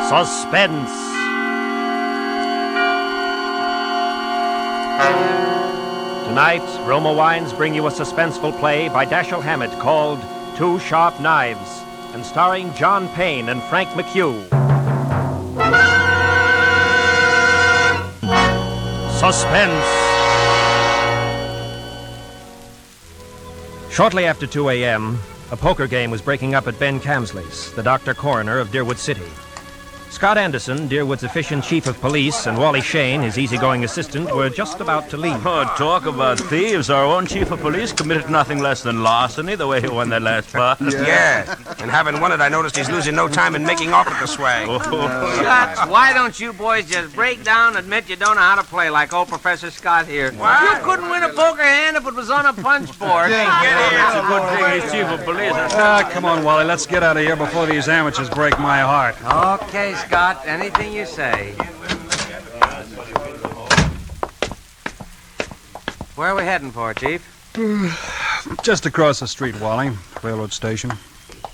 Suspense. Tonight, Roma Wines bring you a suspenseful play by Dashiell Hammett called Two Sharp Knives, and starring John Payne and Frank McHugh. Suspense. Shortly after 2 a.m., a poker game was breaking up at Ben Camsley's, the doctor coroner of Deerwood City. Scott Anderson, Deerwood's efficient chief of police, and Wally Shane, his easygoing assistant, were just about to leave. Oh, talk about thieves. Our own chief of police committed nothing less than larceny the way he won that last part. Yeah, and having won it, I noticed he's losing no time in making off with the swag. Shucks, why don't you boys just break down and admit you don't know how to play like old Professor Scott here? What? You couldn't win a poker hand if it was on a punch board. It's a good thing he's chief of police. Come on, Wally, let's get out of here before these amateurs break my heart. Okay, Scott, anything you say. Where are we heading for, Chief? Just across the street, Wally. Railroad station.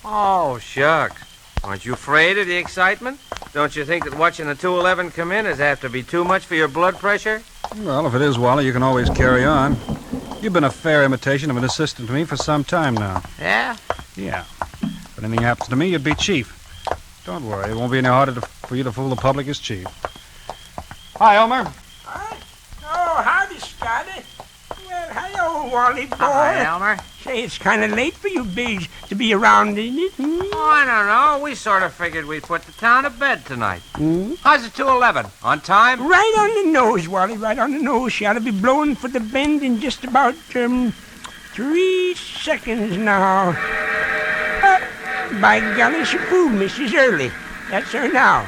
Oh, shucks. Aren't you afraid of the excitement? Don't you think that watching the 211 come in is apt to be too much for your blood pressure? Well, if it is, Wally, you can always carry on. You've been a fair imitation of an assistant to me for some time now. Yeah? Yeah. If anything happens to me, you'd be chief. Don't worry, it won't be any harder for you to fool the public as chief. Hi, Elmer. Hi. Oh, howdy, Scotty. Well, hello, Wally boy. Hi, Elmer. Say, it's kind of late for you bigs to be around, isn't it? Oh, I don't know. We sort of figured we'd put the town to bed tonight. How's the 211? On time? Right on the nose, Wally, right on the nose. She ought to be blowing for the bend in just about, 3 seconds now. By golly, she fooled me. She's early. That's her now.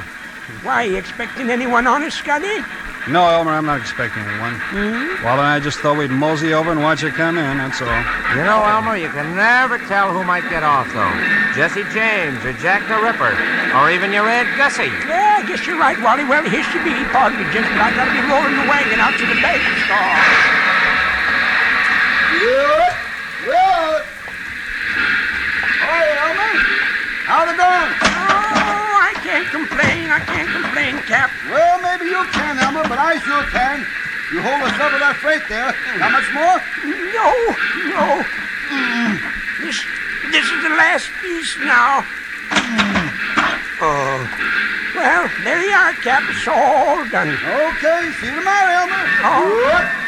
Why, you expecting anyone on us, Scotty? No, Elmer, I'm not expecting anyone. Wally and I just thought we'd mosey over and watch her come in, that's all. You know, Elmer, you can never tell who might get off, though. Jesse James or Jack the Ripper, or even your Aunt Gussie. Yeah, I guess you're right, Wally. Well, here she be. Pardon me, gents, but I gotta be rolling the wagon out to the bagel store. Good. Hi, Elmer. How's it going? Oh, I can't complain, Cap. Well, maybe you can, Elmer, but I sure can. You hold us up with that freight there. How much more? No. This is the last piece now. Oh. Well, there you are, Cap. It's all done. Okay, see you tomorrow, Elmer.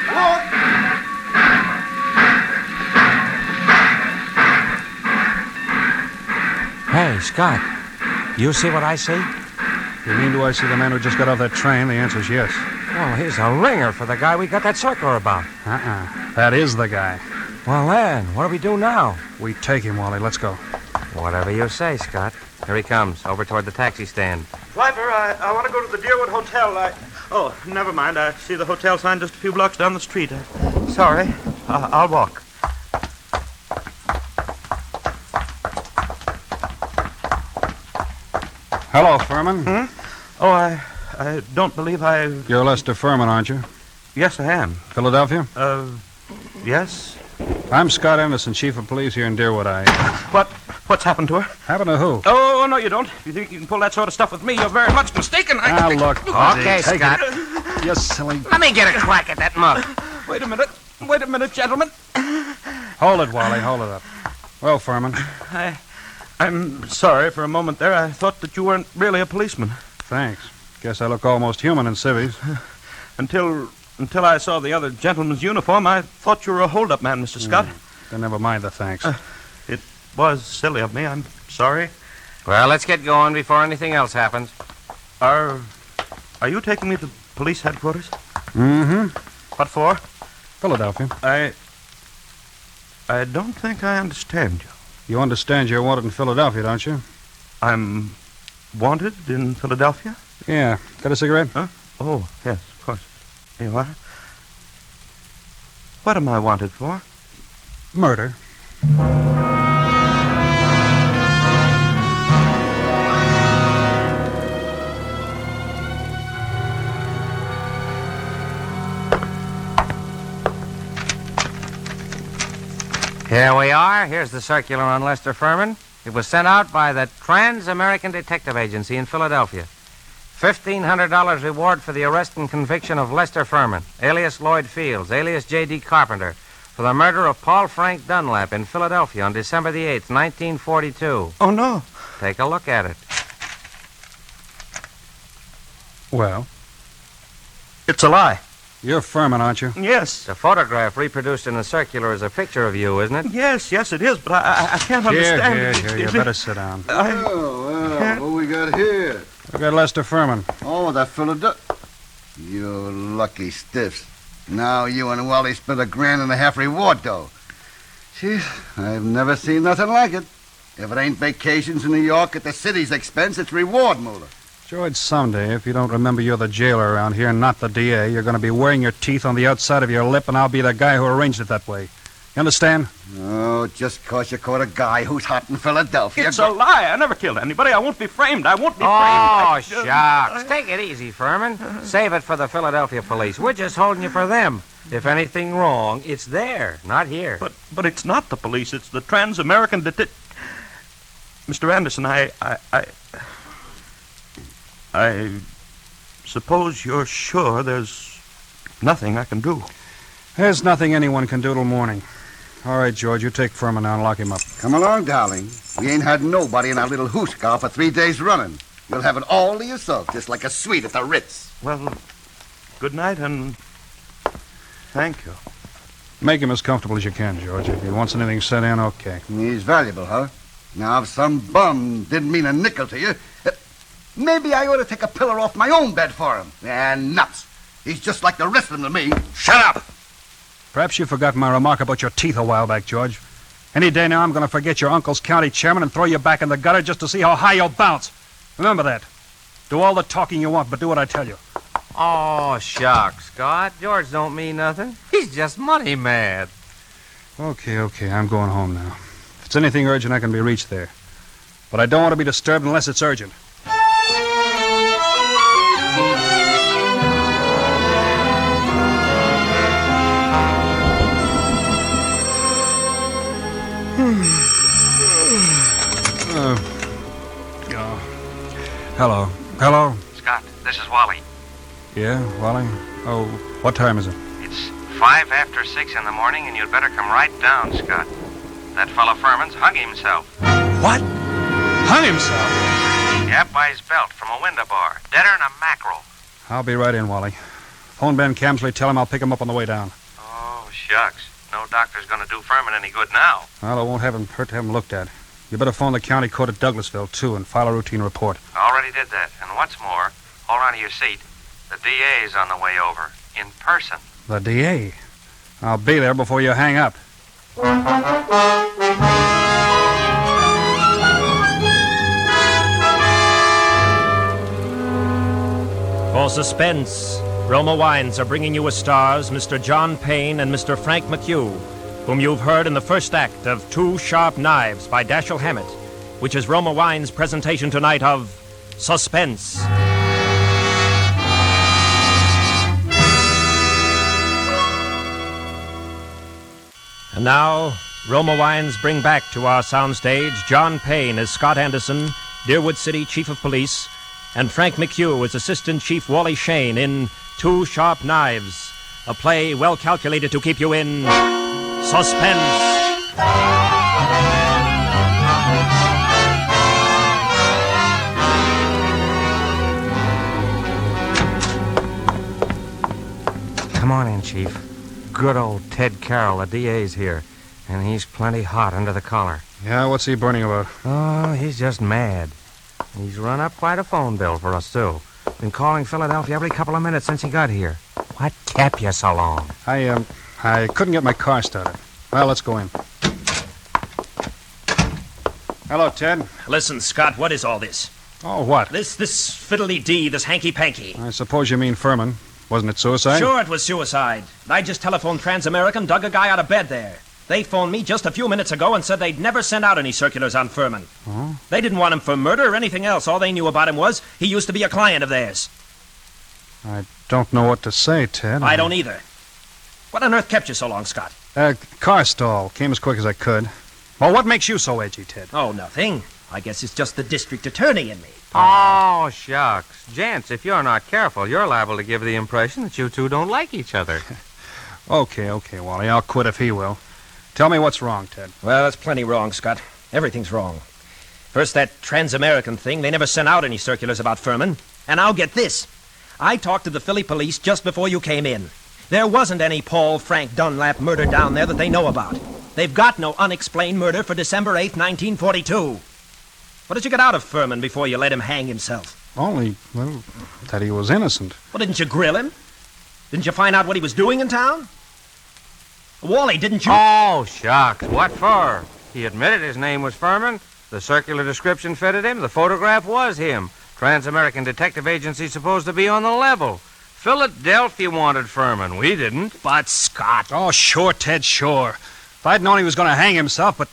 Good. Hey, Scott, you see what I see? You mean, do I see the man who just got off that train? The answer's yes. Well, he's a ringer for the guy we got that circular about. That is the guy. Well, then, what do we do now? We take him, Wally. Let's go. Whatever you say, Scott. Here he comes, over toward the taxi stand. Driver, I want to go to the Deerwood Hotel. Oh, never mind. I see the hotel sign just a few blocks down the street. Sorry. I'll walk. Hello, Ferman. Oh, I don't believe I... You're Lester Ferman, aren't you? Yes, I am. Philadelphia? Yes? I'm Scott Anderson, chief of police here in Deerwood. What's happened to her? Happened to who? Oh, no, you don't. If you think you can pull that sort of stuff with me, you're very much mistaken. Look. Okay, take Scott. It. You silly... Let me get a crack at that mug. Wait a minute, gentlemen. Hold it, Wally. Hold it up. Well, Ferman. I'm sorry for a moment there. I thought that you weren't really a policeman. Thanks. Guess I look almost human in civvies. Until I saw the other gentleman's uniform, I thought you were a hold-up man, Mr. Scott. Then never mind the thanks. It was silly of me. I'm sorry. Well, let's get going before anything else happens. Are you taking me to police headquarters? Mm-hmm. What for? Philadelphia. I don't think I understand you. You understand you're wanted in Philadelphia, don't you? I'm wanted in Philadelphia? Yeah. Got a cigarette? Huh? Oh, yes, of course. Here you are. What am I wanted for? Murder. Here we are. Here's the circular on Lester Ferman. It was sent out by the Trans-American Detective Agency in Philadelphia. $1,500 reward for the arrest and conviction of Lester Ferman, alias Lloyd Fields, alias J.D. Carpenter, for the murder of Paul Frank Dunlap in Philadelphia on December the 8th, 1942. Oh, no. Take a look at it. Well, It's a lie. you're Ferman, aren't you? Yes. The photograph reproduced in the circular is a picture of you, isn't it? Yes, it is, but I can't understand. Here. You better sit down. Well, what we got here? We got Lester Ferman. Oh, that Philadelphia. You lucky stiffs. Now you and Wally spent $1.50 reward, though. Jeez, I've never seen nothing like it. If it ain't vacations in New York at the city's expense, it's reward, Moolah. George, someday, if you don't remember you're the jailer around here and not the DA, you're going to be wearing your teeth on the outside of your lip, and I'll be the guy who arranged it that way. You understand? Oh, just 'cause you caught a guy who's hot in Philadelphia. It's a lie. I never killed anybody. I won't be framed. I won't be Oh, framed. shucks. Take it easy, Ferman. Save it for the Philadelphia police. We're just holding you for them. If anything wrong, it's there, not here. But it's not the police. It's the Trans-American Mr. Anderson, I suppose you're sure there's nothing I can do. There's nothing anyone can do till morning. All right, George, you take Ferman now and lock him up. Come along, darling. We ain't had nobody in our little hoosegow for 3 days running. You'll have it all to yourself, just like a suite at the Ritz. Well, good night and thank you. Make him as comfortable as you can, George. If he wants anything set in, okay. He's valuable, huh? Now, if some bum didn't mean a nickel to you, maybe I ought to take a pillow off my own bed for him. And nuts. He's just like the rest of them to me. Shut up! Perhaps you forgot my remark about your teeth a while back, George. Any day now, I'm going to forget your uncle's county chairman and throw you back in the gutter just to see how high you'll bounce. Remember that. Do all the talking you want, but do what I tell you. Oh, shucks, Scott. George don't mean nothing. He's just money mad. Okay, I'm going home now. If it's anything urgent, I can be reached there. But I don't want to be disturbed unless it's urgent. Hello. Scott, this is Wally. Yeah, Wally? Oh, what time is it? It's 5 after 6 in the morning, and you'd better come right down, Scott. That fellow Ferman's hung himself. What? Hung himself? Yep, by his belt from a window bar. Deader than a mackerel. I'll be right in, Wally. Phone Ben Camsley, tell him I'll pick him up on the way down. Oh, shucks. No doctor's going to do Ferman any good now. Well, it won't hurt to have him looked at. You better phone the county court at Douglasville, too, and file a routine report. Already did that. And what's more, hold on to your seat. The DA's on the way over. In person. The DA? I'll be there before you hang up. For Suspense, Roma Wines are bringing you as stars Mr. John Payne and Mr. Frank McHugh, whom you've heard in the first act of Two Sharp Knives by Dashiell Hammett, which is Roma Wines' presentation tonight of Suspense. And now, Roma Wines bring back to our soundstage John Payne as Scott Anderson, Deerwood City Chief of Police, and Frank McHugh as Assistant Chief Wally Shane in Two Sharp Knives, a play well calculated to keep you in suspense. Come on in, Chief. Good old Ted Carroll, the DA's here. And he's plenty hot under the collar. Yeah, what's he burning about? Oh, he's just mad. He's run up quite a phone bill for us, too. Been calling Philadelphia every couple of minutes since he got here. What kept you so long? I couldn't get my car started. Well, let's go in. Hello, Ted. Listen, Scott, what is all this? Oh, what? This fiddly-dee, this hanky-panky. I suppose you mean Ferman. Wasn't it suicide? Sure, it was suicide. I just telephoned Trans-American, dug a guy out of bed there. They phoned me just a few minutes ago and said they'd never sent out any circulars on Ferman. Oh? They didn't want him for murder or anything else. All they knew about him was he used to be a client of theirs. I don't know what to say, Ted. I don't either. What on earth kept you so long, Scott? Car stall. Came as quick as I could. Well, what makes you so edgy, Ted? Oh, nothing. I guess it's just the district attorney in me. Oh, shucks. Gents, if you're not careful, you're liable to give the impression that you two don't like each other. Okay, Wally. I'll quit if he will. Tell me what's wrong, Ted. Well, that's plenty wrong, Scott. Everything's wrong. First, that Trans-American thing. They never sent out any circulars about Ferman. And now get this. I talked to the Philly police just before you came in. There wasn't any Paul Frank Dunlap murder down there that they know about. They've got no unexplained murder for December 8th, 1942. What did you get out of Ferman before you let him hang himself? Only, well, that he was innocent. Well, didn't you grill him? Didn't you find out what he was doing in town? Wally, didn't you? Oh, shucks. What for? He admitted his name was Ferman. The circular description fitted him. The photograph was him. Trans-American Detective Agency supposed to be on the level. Philadelphia wanted Ferman. We didn't. But, Scott... Oh, sure, Ted, sure. If I'd known he was going to hang himself, but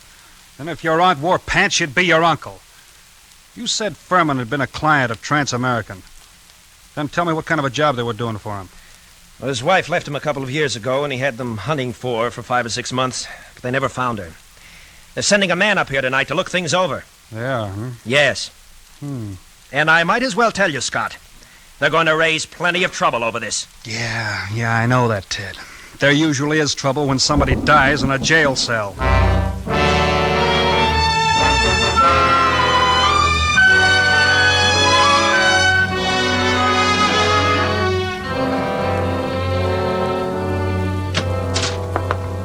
then if your aunt wore pants, she'd be your uncle. You said Ferman had been a client of Trans-American. Then tell me what kind of a job they were doing for him. Well, his wife left him a couple of years ago, and he had them hunting for her for 5 or 6 months, but they never found her. They're sending a man up here tonight to look things over. Yeah, huh? Yes. And I might as well tell you, Scott, they're going to raise plenty of trouble over this. Yeah, I know that, Ted. There usually is trouble when somebody dies in a jail cell.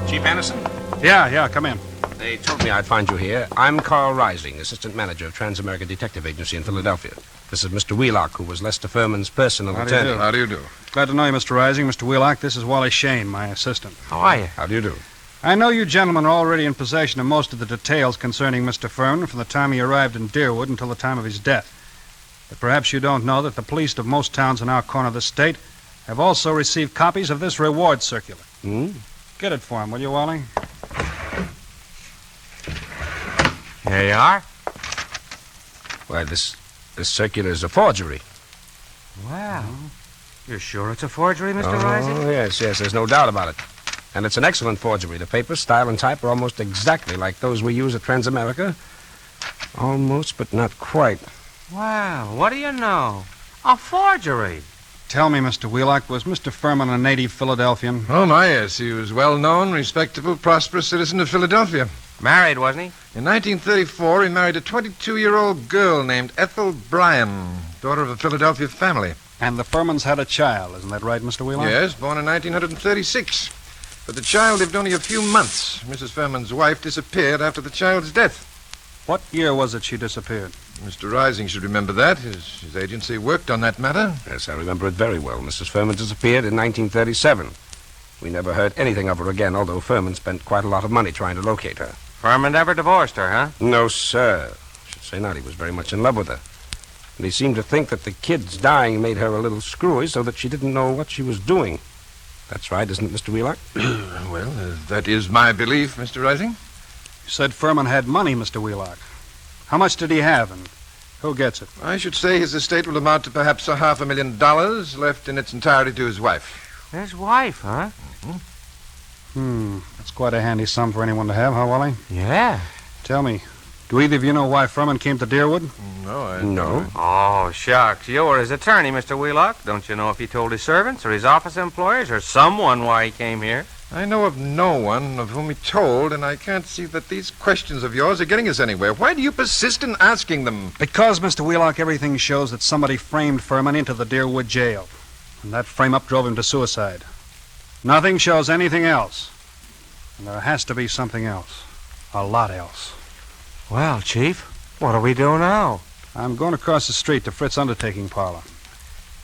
Chief Anderson? Yeah, come in. They told me I'd find you here. I'm Carl Rising, assistant manager of Trans-American Detective Agency in Philadelphia. This is Mr. Wheelock, who was Lester Ferman's personal attorney. How do you do? Glad to know you, Mr. Rising. Mr. Wheelock, this is Wally Shane, my assistant. How are you? How do you do? I know you gentlemen are already in possession of most of the details concerning Mr. Ferman from the time he arrived in Deerwood until the time of his death. But perhaps you don't know that the police of most towns in our corner of the state have also received copies of this reward circular. Get it for him, will you, Wally? Here you are. Why, this circular is a forgery. Wow. You're sure it's a forgery, Mr. Rising? Oh, yes, there's no doubt about it. And it's an excellent forgery. The paper, style, and type are almost exactly like those we use at Transamerica. Almost, but not quite. Wow, what do you know? A forgery. Tell me, Mr. Wheelock, was Mr. Ferman a native Philadelphian? Oh, my, yes. He was well-known, respectable, prosperous citizen of Philadelphia. Married, wasn't he? In 1934, he married a 22-year-old girl named Ethel Bryan, daughter of a Philadelphia family. And the Fermans had a child, isn't that right, Mr. Wheelock? Yes, born in 1936. But the child lived only a few months. Mrs. Ferman's wife disappeared after the child's death. What year was it she disappeared? Mr. Rising should remember that. His agency worked on that matter. Yes, I remember it very well. Mrs. Ferman disappeared in 1937. We never heard anything of her again, although Ferman spent quite a lot of money trying to locate her. Ferman never divorced her, huh? No, sir. I should say not. He was very much in love with her. And he seemed to think that the kid's dying made her a little screwy so that she didn't know what she was doing. That's right, isn't it, Mr. Wheelock? Well, that is my belief, Mr. Rising. You said Ferman had money, Mr. Wheelock. How much did he have, and who gets it? I should say his estate will amount to perhaps $500,000 left in its entirety to his wife. His wife, huh? That's quite a handy sum for anyone to have, huh, Wally? Yeah. Tell me, do either of you know why Ferman came to Deerwood? No. Oh, shucks. You were his attorney, Mr. Wheelock. Don't you know if he told his servants or his office employees or someone why he came here? I know of no one of whom he told, and I can't see that these questions of yours are getting us anywhere. Why do you persist in asking them? Because, Mr. Wheelock, everything shows that somebody framed Ferman into the Deerwood jail. And that frame-up drove him to suicide. Nothing shows anything else. And there has to be something else. A lot else. Well, Chief, what do we do now? I'm going across the street to Fritz's undertaking parlor.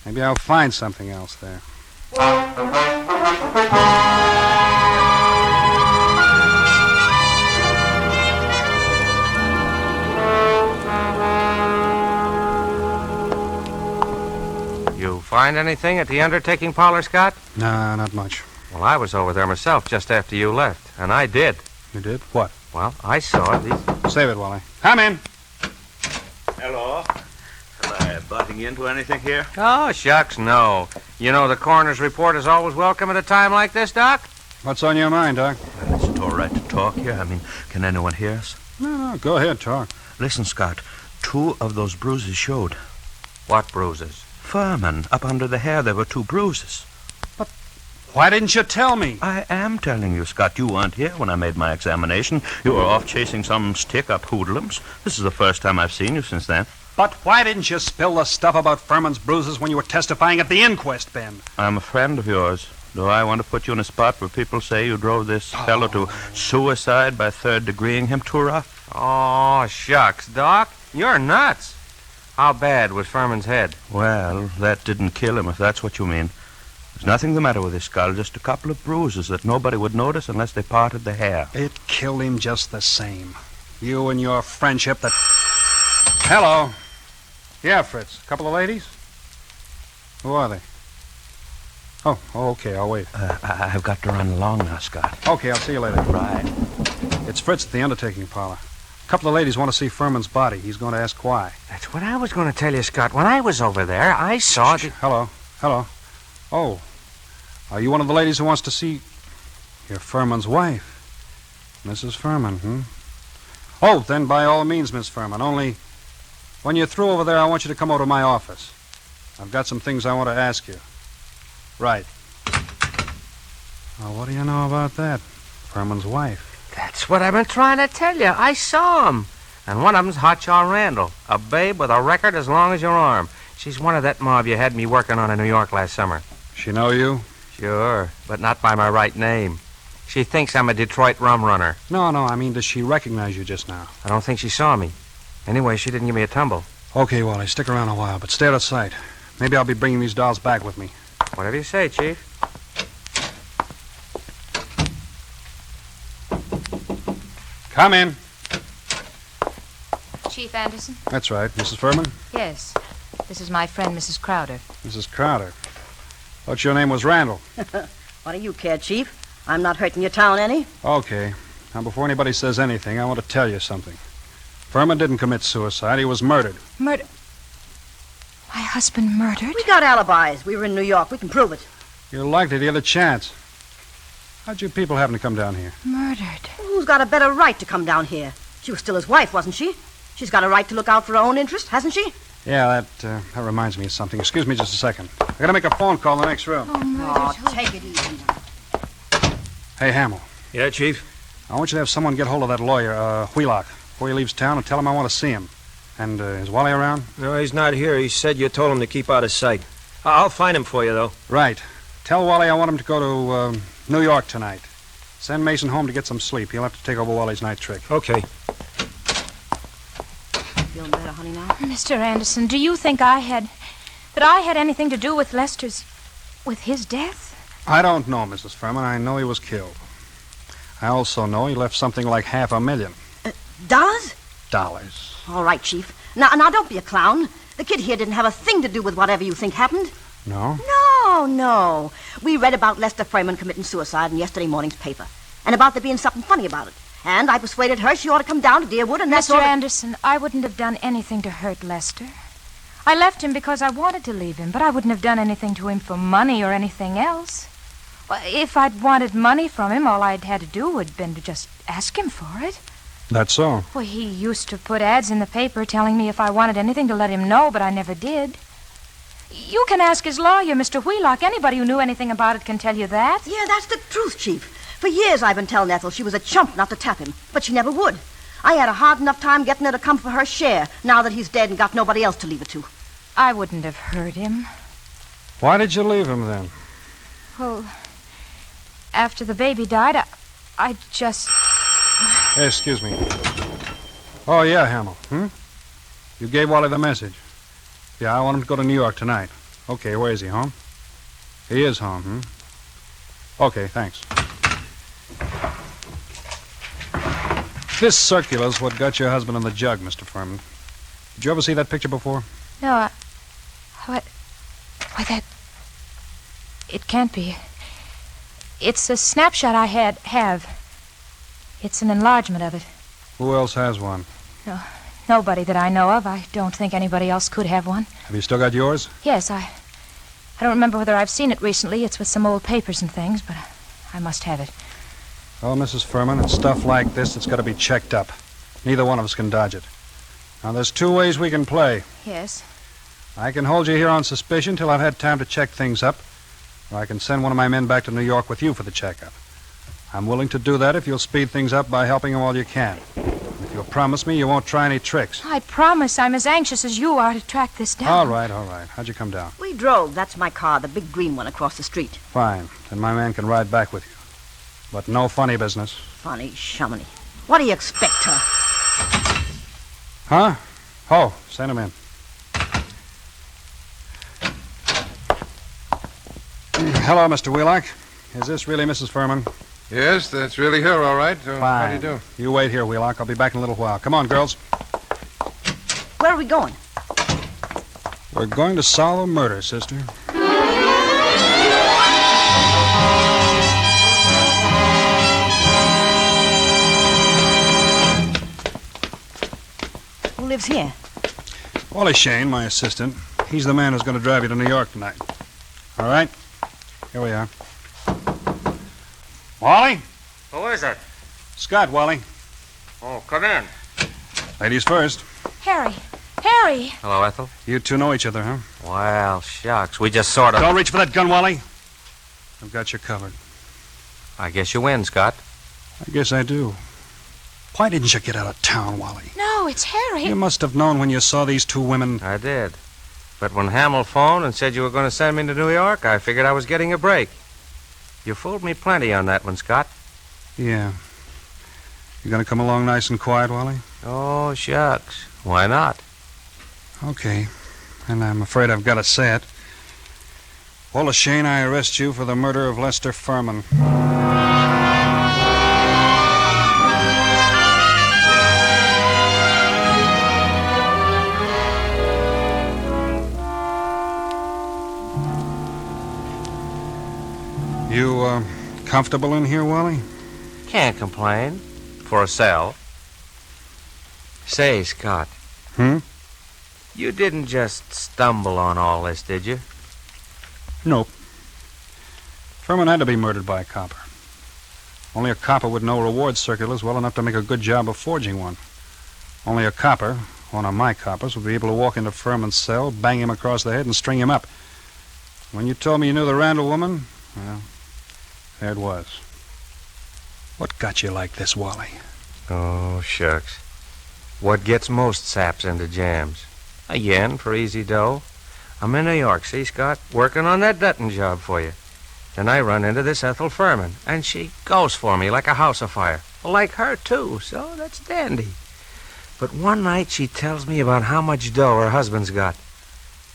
Maybe I'll find something else there. You find anything at the undertaking parlor, Scott? Nah, not much. Well, I was over there myself just after you left, and I did. You did? What? Well, I saw it. Save it, Wally. Come in. Hello. Am I butting into anything here? Oh, shucks, no. You know the coroner's report is always welcome at a time like this, Doc? What's on your mind, Doc? Well, is it all right to talk here? I mean, can anyone hear us? No, go ahead, talk. Listen, Scott. 2 of those bruises showed. What bruises? Ferman, up under the hair, there were 2 bruises. Why didn't you tell me? I am telling you, Scott. You weren't here when I made my examination. You were off chasing some stick-up hoodlums. This is the first time I've seen you since then. But why didn't you spill the stuff about Ferman's bruises when you were testifying at the inquest, Ben? I'm a friend of yours. Do I want to put you in a spot where people say you drove this fellow to suicide by third-degreeing him too rough? Oh, shucks, Doc. You're nuts. How bad was Ferman's head? Well, that didn't kill him, if that's what you mean. There's nothing the matter with his skull, just a couple of bruises that nobody would notice unless they parted the hair. It killed him just the same. You and your friendship that... Hello. Yeah, Fritz. A couple of ladies? Who are they? Oh, okay, I'll wait. I've got to run along now, Scott. Okay, I'll see you later. Right. It's Fritz at the undertaking parlor. A couple of ladies want to see Ferman's body. He's going to ask why. That's what I was going to tell you, Scott. When I was over there, I saw... Hello. Oh, are you one of the ladies who wants to see... You're Ferman's wife. Mrs. Ferman, Oh, then by all means, Miss Ferman. Only when you're through over there, I want you to come over to my office. I've got some things I want to ask you. Right. Well, what do you know about that? Ferman's wife. That's what I've been trying to tell you. I saw him. And one of them's Hotshot Randall, a babe with a record as long as your arm. She's one of that mob you had me working on in New York last summer. She know you? Sure, but not by my right name. She thinks I'm a Detroit rum runner. No, I mean, does she recognize you just now? I don't think she saw me. Anyway, she didn't give me a tumble. Okay, Wally, stick around a while, but stay out of sight. Maybe I'll be bringing these dolls back with me. Whatever you say, Chief. Come in. Chief Anderson? That's right. Mrs. Ferman? Yes. This is my friend, Mrs. Crowder. Mrs. Crowder. Thought your name was Randall. What do you care, Chief? I'm not hurting your town any. Okay. Now, before anybody says anything, I want to tell you something. Ferman didn't commit suicide. He was murdered. Murder? My husband murdered? We got alibis. We were in New York. We can prove it. You're likely to get a chance. How'd you people happen to come down here? Murdered. Who's got a better right to come down here? She was still his wife, wasn't she? She's got a right to look out for her own interest, hasn't she? Yeah, that reminds me of something. Excuse me just a second. I gotta make a phone call in the next room. Oh, murdered. Oh, take it easy now. Hey, Hamill. Yeah, Chief? I want you to have someone get hold of that lawyer, Wheelock, before he leaves town and tell him I want to see him. And is Wally around? No, he's not here. He said you told him to keep out of sight. I'll find him for you, though. Right. Tell Wally I want him to go to New York tonight. Send Mason home to get some sleep. He'll have to take over Wally's night trick. Okay. Feeling better, honey, now? Mr. Anderson, do you think I had anything to do with with his death? I don't know, Mrs. Ferman. I know he was killed. I also know he left something like $500,000. Dollars? Dollars. All right, Chief. Now, don't be a clown. The kid here didn't have a thing to do with whatever you think happened. No? No. We read about Lester Ferman committing suicide in yesterday morning's paper. And about there being something funny about it. And I persuaded her she ought to come down to Deerwood, and that's all. Mr. Anderson, I wouldn't have done anything to hurt Lester. I left him because I wanted to leave him, but I wouldn't have done anything to him for money or anything else. Well, if I'd wanted money from him, all I'd had to do would have been to just ask him for it. That's so. Well, he used to put ads in the paper telling me if I wanted anything to let him know, but I never did. You can ask his lawyer, Mr. Wheelock. Anybody who knew anything about it can tell you that. Yeah, that's the truth, Chief. For years I've been telling Ethel she was a chump not to tap him, but she never would. I had a hard enough time getting her to come for her share, now that he's dead and got nobody else to leave it to. I wouldn't have hurt him. Why did you leave him then? Well, after the baby died, I just... Hey, excuse me. Oh, yeah, Hamill. You gave Wally the message. Yeah, I want him to go to New York tonight. Okay, where is he, home? He is home, Okay, thanks. This circular's what got your husband in the jug, Mr. Ferman. Did you ever see that picture before? No, Why, that... It can't be. It's a snapshot I have. It's an enlargement of it. Who else has one? No, nobody that I know of. I don't think anybody else could have one. Have you still got yours? Yes, I don't remember whether I've seen it recently. It's with some old papers and things, but I must have it. Well, Mrs. Ferman, it's stuff like this that's got to be checked up. Neither one of us can dodge it. Now, there's two ways we can play. Yes. I can hold you here on suspicion till I've had time to check things up, or I can send one of my men back to New York with you for the checkup. I'm willing to do that if you'll speed things up by helping them all you can. If you'll promise me you won't try any tricks. I promise I'm as anxious as you are to track this down. All right. How'd you come down? We drove. That's my car, the big green one across the street. Fine. Then my man can ride back with you. But no funny business. Funny shumminy. What do you expect, her? Huh? Oh, send him in. Hello, Mr. Wheelock. Is this really Mrs. Ferman? Yes, that's really her, all right. Fine. How do you do? You wait here, Wheelock. I'll be back in a little while. Come on, girls. Where are we going? We're going to solve a murder, sister. Who lives here? Wally Shane, my assistant. He's the man who's going to drive you to New York tonight. All right? Here we are. Wally? Who is it? Scott, Wally. Oh, come in. Ladies first. Harry. Hello, Ethel. You two know each other, huh? Well, shucks. We just sort of... Don't reach for that gun, Wally. I've got you covered. I guess you win, Scott. I guess I do. Why didn't you get out of town, Wally? No, it's Harry. You must have known when you saw these two women. I did. But when Hamill phoned and said you were going to send me to New York, I figured I was getting a break. You fooled me plenty on that one, Scott. Yeah. You gonna come along nice and quiet, Wally? Oh, shucks. Why not? Okay. And I'm afraid I've got to say it. Wally Shane, I arrest you for the murder of Lester Ferman. You, comfortable in here, Wally? Can't complain. For a cell. Say, Scott. You didn't just stumble on all this, did you? Nope. Ferman had to be murdered by a copper. Only a copper would know reward circulars well enough to make a good job of forging one. Only a copper, one of my coppers, would be able to walk into Ferman's cell, bang him across the head, and string him up. When you told me you knew the Randall woman, well, there it was. What got you like this, Wally? Oh, shucks. What gets most saps into jams? A yen for easy dough. I'm in New York, see, Scott? Working on that Dutton job for you. Then I run into this Ethel Ferman, and she goes for me like a house afire. Like her, too, so that's dandy. But one night she tells me about how much dough her husband's got,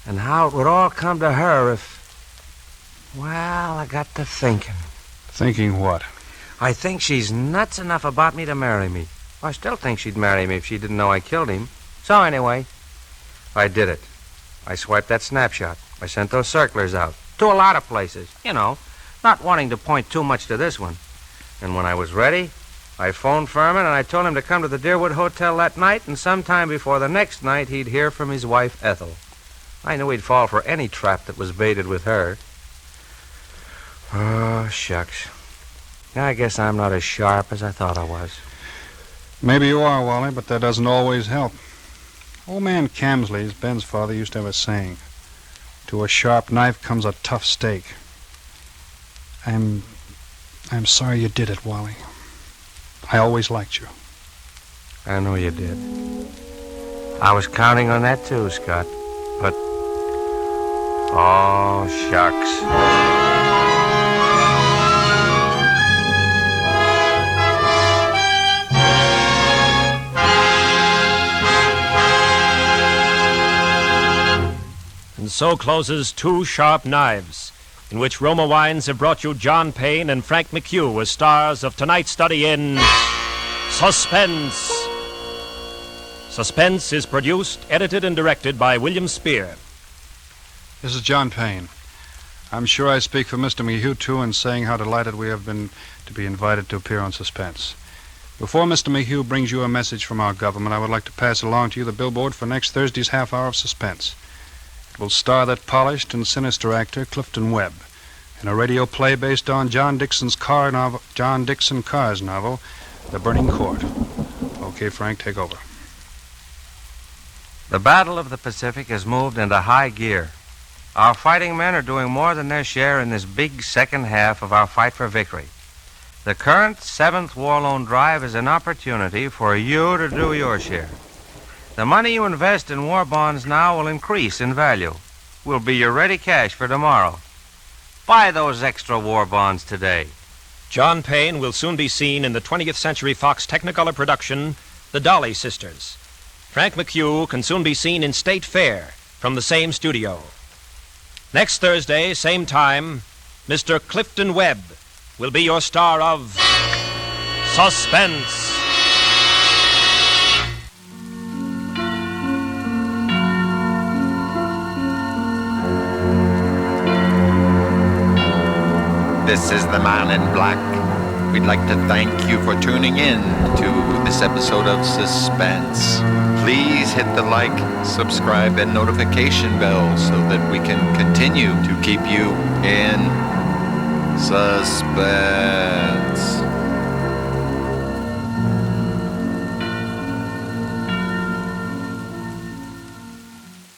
and how it would all come to her if... Well, I got to thinking. Thinking what? I think she's nuts enough about me to marry me. I still think she'd marry me if she didn't know I killed him. So anyway, I did it. I swiped that snapshot. I sent those circulars out. To a lot of places, you know, not wanting to point too much to this one. And when I was ready, I phoned Ferman and I told him to come to the Deerwood Hotel that night, and sometime before the next night he'd hear from his wife, Ethel. I knew he'd fall for any trap that was baited with her. Oh, shucks. I guess I'm not as sharp as I thought I was. Maybe you are, Wally, but that doesn't always help. Old man Camsley's, Ben's father, used to have a saying. To a sharp knife comes a tough steak. I'm sorry you did it, Wally. I always liked you. I know you did. I was counting on that too, Scott. But... oh, shucks. And so closes Two Sharp Knives, in which Roma Wines have brought you John Payne and Frank McHugh as stars of tonight's study in Suspense. Suspense is produced, edited, and directed by William Spear. This is John Payne. I'm sure I speak for Mr. McHugh, too, in saying how delighted we have been to be invited to appear on Suspense. Before Mr. McHugh brings you a message from our government, I would like to pass along to you the billboard for next Thursday's half hour of Suspense. It will star that polished and sinister actor, Clifton Webb, in a radio play based on John Dickson Carr's novel, The Burning Court. Okay, Frank, take over. The Battle of the Pacific has moved into high gear. Our fighting men are doing more than their share in this big second half of our fight for victory. The current 7th War Loan Drive is an opportunity for you to do your share. The money you invest in war bonds now will increase in value. Will be your ready cash for tomorrow. Buy those extra war bonds today. John Payne will soon be seen in the 20th Century Fox Technicolor production, The Dolly Sisters. Frank McHugh can soon be seen in State Fair from the same studio. Next Thursday, same time, Mr. Clifton Webb will be your star of Suspense. This is the Man in Black. We'd like to thank you for tuning in to this episode of Suspense. Please hit the like, subscribe, and notification bell so that we can continue to keep you in suspense.